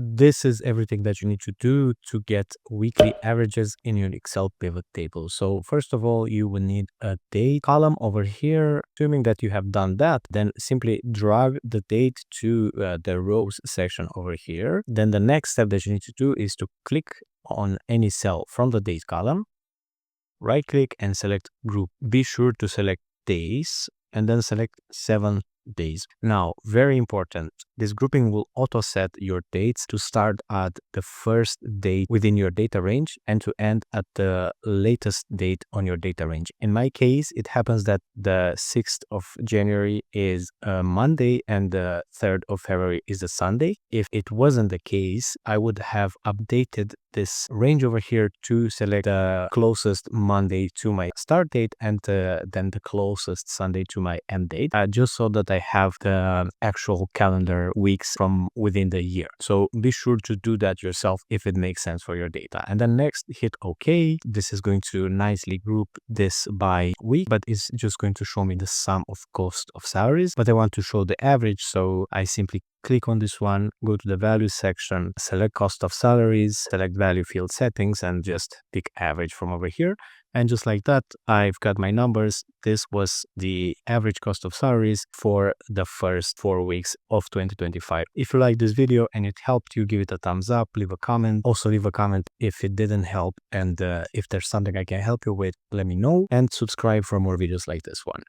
this is everything that you need to do to get weekly averages in your Excel pivot table. So first of all, you will need a date column over here. Assuming that you have done that, then simply drag the date to the rows section over here. Then the next step that you need to do is to click on any cell from the date column, right click and select group. Be sure to select days and then select 7 days. Now, very important, this grouping will auto set your dates to start at the first date within your data range and to end at the latest date on your data range. In my case, it happens that the 6th of January is a Monday and the 3rd of February is a Sunday. If it wasn't the case, I would have updated this range over here to select the closest Monday to my start date and then the closest Sunday to my end date, just so that I have the actual calendar weeks from within the year. So be sure to do that yourself if it makes sense for your data. And then next, hit OK. This is going to nicely group this by week, but it's just going to show me the sum of cost of salaries. But I want to show the average, so I simply click on this one, go to the value section, select cost of salaries, select value field settings, and just pick average from over here. And just like that, I've got my numbers. This was the average cost of salaries for the first 4 weeks of 2025. If you like this video and it helped you, give it a thumbs up, leave a comment. Also leave a comment if it didn't help, and if there's something I can help you with, let me know, and subscribe for more videos like this one.